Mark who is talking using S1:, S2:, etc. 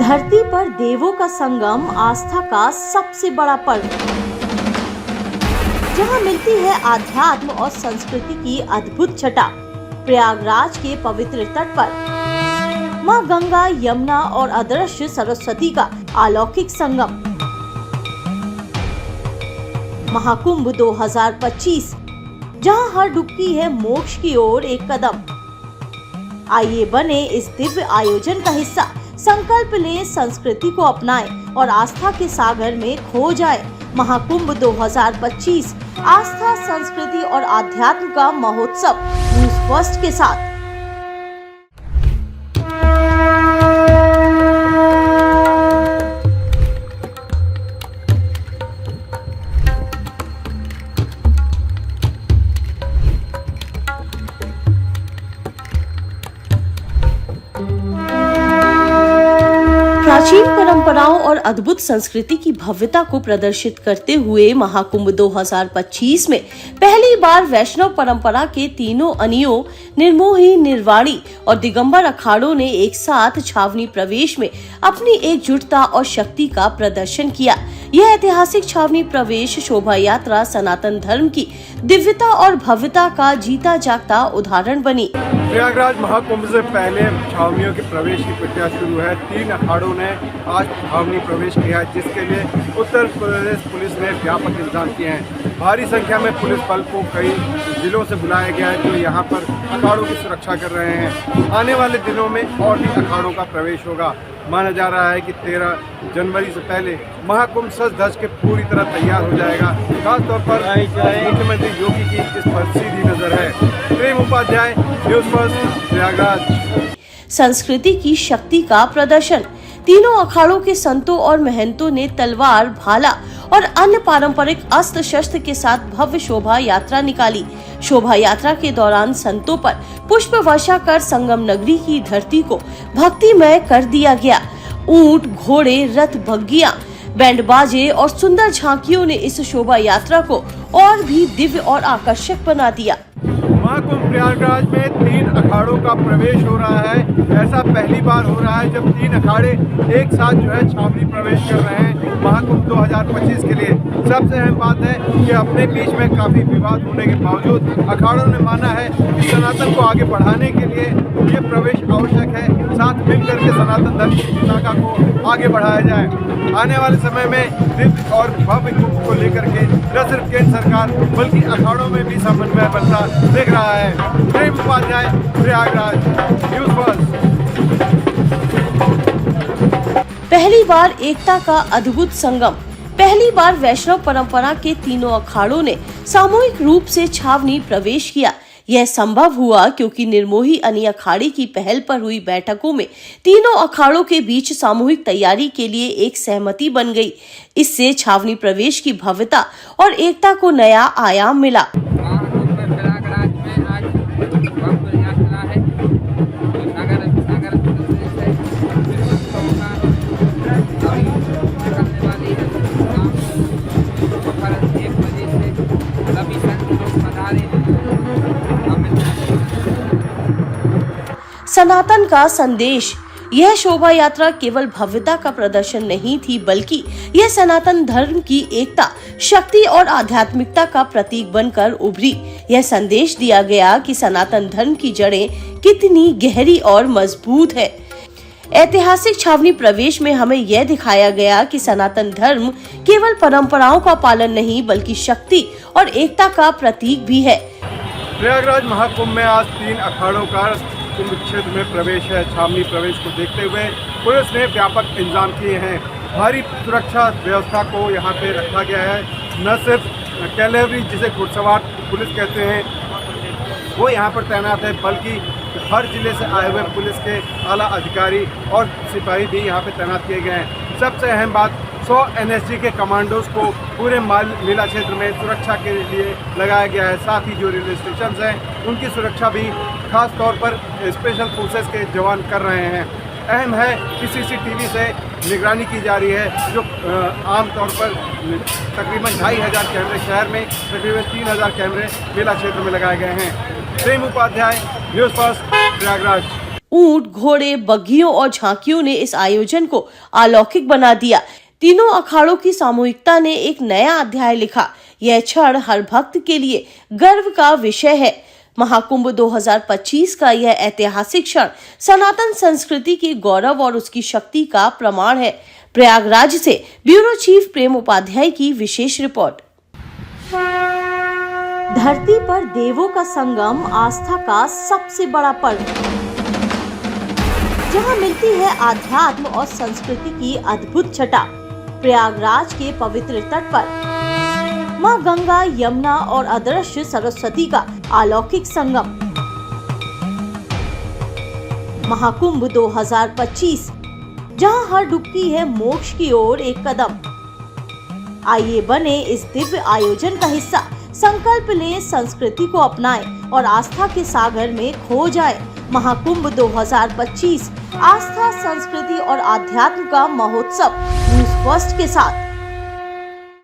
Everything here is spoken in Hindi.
S1: धरती पर देवों का संगम, आस्था का सबसे बड़ा पर्व, जहां मिलती है आध्यात्म और संस्कृति की अद्भुत छटा। प्रयागराज के पवित्र तट पर मां गंगा, यमुना और अदृश्य सरस्वती का अलौकिक संगम। महाकुंभ 2025, जहां हर डुबकी है मोक्ष की ओर एक कदम। आइए बने इस दिव्य आयोजन का हिस्सा, संकल्प लें, संस्कृति को अपनाएं और आस्था के सागर में खो जाएं। महाकुंभ 2025, आस्था, संस्कृति और आध्यात्म का महोत्सव, न्यूज़ फर्स्ट के साथ। प्राचीन परंपराओं और अद्भुत संस्कृति की भव्यता को प्रदर्शित करते हुए महाकुंभ 2025 में पहली बार वैष्णव परंपरा के तीनों अनियों निर्मोही, निर्वाणी और दिगंबर अखाड़ों ने एक साथ छावनी प्रवेश में अपनी एकजुटता और शक्ति का प्रदर्शन किया। यह ऐतिहासिक छावनी प्रवेश शोभा यात्रा सनातन धर्म की दिव्यता और भव्यता का जीता जागता उदाहरण बनी।
S2: प्रयागराज महाकुंभ से पहले छावनियों के प्रवेश की प्रक्रिया शुरू है। 3 अखाड़ों ने आज छावनी प्रवेश किया है, जिसके लिए उत्तर प्रदेश पुलिस ने व्यापक इंतजाम किए हैं। भारी संख्या में पुलिस बल को कई जिलों से बुलाया गया है, जो यहाँ पर अखाड़ों की सुरक्षा कर रहे हैं। आने वाले दिनों में और भी अखाड़ों का प्रवेश होगा। माना जा रहा है कि 13 जनवरी से पहले महाकुंभ सज धज के पूरी तरह तैयार हो जाएगा। खासतौर पर मुख्यमंत्री योगी की इस पर सीधी नजर है। प्रेम उपाध्याय, न्यूज़ फर्स्ट, प्रयागराज।
S1: संस्कृति की शक्ति का प्रदर्शन। तीनों अखाड़ों के संतों और महंतों ने तलवार, भाला और अन्य पारंपरिक अस्त्र शस्त्र के साथ भव्य शोभा यात्रा निकाली। शोभा यात्रा के दौरान संतों पर पुष्प वर्षा कर संगम नगरी की धरती को भक्तिमय कर दिया गया। ऊंट, घोड़े, रथ, बग्गियां, बैंड बाजे और सुंदर झांकियों ने इस शोभा यात्रा को और भी दिव्य और आकर्षक बना दिया।
S2: महाकुंभ प्रयागराज में 3 अखाड़ों का प्रवेश हो रहा है। ऐसा पहली बार हो रहा है जब 3 अखाड़े एक साथ जो है छावनी प्रवेश कर रहे हैं महाकुंभ 2025 के लिए। सबसे अहम बात है कि अपने बीच में काफी विवाद होने के बावजूद अखाड़ों ने माना है कि सनातन को आगे बढ़ाने के लिए ये प्रवेश आवश्यक है। साथ मिलकर के सनातन धर्म की पताका को आगे बढ़ाया जाए। आने वाले समय में दिव्य और भव्य कुंभ को लेकर के न सिर्फ केंद्र सरकार बल्कि अखाड़ों में भी समन्वय बनता देख रहा है। प्रेम उपाध्याय, प्रयागराज, न्यूज़ फर्स्ट।
S1: पहली बार एकता का अद्भुत संगम। पहली बार वैष्णव परंपरा के तीनों अखाड़ों ने सामूहिक रूप से छावनी प्रवेश किया। यह संभव हुआ क्योंकि निर्मोही अनी अखाड़े की पहल पर हुई बैठकों में तीनों अखाड़ों के बीच सामूहिक तैयारी के लिए एक सहमति बन गई। इससे छावनी प्रवेश की भव्यता और एकता को नया आयाम मिला। सनातन का संदेश। यह शोभा यात्रा केवल भव्यता का प्रदर्शन नहीं थी, बल्कि यह सनातन धर्म की एकता, शक्ति और आध्यात्मिकता का प्रतीक बनकर उभरी। यह संदेश दिया गया कि सनातन धर्म की जड़ें कितनी गहरी और मजबूत है। ऐतिहासिक छावनी प्रवेश में हमें यह दिखाया गया कि सनातन धर्म केवल परंपराओं का पालन नहीं, बल्कि शक्ति और एकता का प्रतीक भी है।
S2: प्रयागराज महाकुंभ में आज 3 अखाड़ों का कुंभ क्षेत्र में प्रवेश है। छावनी प्रवेश को देखते हुए पुलिस ने व्यापक इंतजाम किए हैं। भारी सुरक्षा व्यवस्था को यहाँ पे रखा गया है। न सिर्फ कैलेवरी, जिसे घुड़सवार पुलिस कहते हैं, वो यहाँ पर तैनात है, बल्कि हर जिले से आए हुए पुलिस के आला अधिकारी और सिपाही भी यहाँ पे तैनात किए गए हैं। सबसे अहम बात, 100 NSG के कमांडोज को पूरे मेला क्षेत्र में सुरक्षा के लिए लगाया गया है। साथ ही जो रेलवे स्टेशन हैं उनकी सुरक्षा भी खास तौर पर स्पेशल फोर्सेस के जवान कर रहे हैं। अहम है कि CCTV से निगरानी की जा रही है, जो आमतौर पर तकरीबन 2500 कैमरे शहर में, तकरीबन 3000 कैमरे मेला क्षेत्र में लगाए गए हैं। प्रेम उपाध्याय, न्यूज़ फर्स्ट, प्रयागराज।
S1: ऊंट, घोड़े, बग्घियों और झांकियों ने इस आयोजन को अलौकिक बना दिया। तीनों अखाड़ों की सामूहिकता ने एक नया अध्याय लिखा। यह क्षण हर भक्त के लिए गर्व का विषय है। महाकुंभ 2025 का यह ऐतिहासिक क्षण सनातन संस्कृति के गौरव और उसकी शक्ति का प्रमाण है। प्रयागराज से ब्यूरो चीफ प्रेम उपाध्याय की विशेष रिपोर्ट। धरती पर देवों का संगम, आस्था का सबसे बड़ा पर्व, जहां मिलती है आध्यात्म और संस्कृति की अद्भुत छटा। प्रयागराज के पवित्र तट पर मां गंगा, यमुना और अदृश्य सरस्वती का अलौकिक संगम। महाकुंभ 2025, जहां हर डुबकी है मोक्ष की ओर एक कदम। आइए बने इस दिव्य आयोजन का हिस्सा। संकल्प लें, संस्कृति को अपनाएं और आस्था के सागर में खो जाएं। महाकुंभ 2025 आस्था, संस्कृति और आध्यात्म का महोत्सव न्यूज़ फर्स्ट के साथ।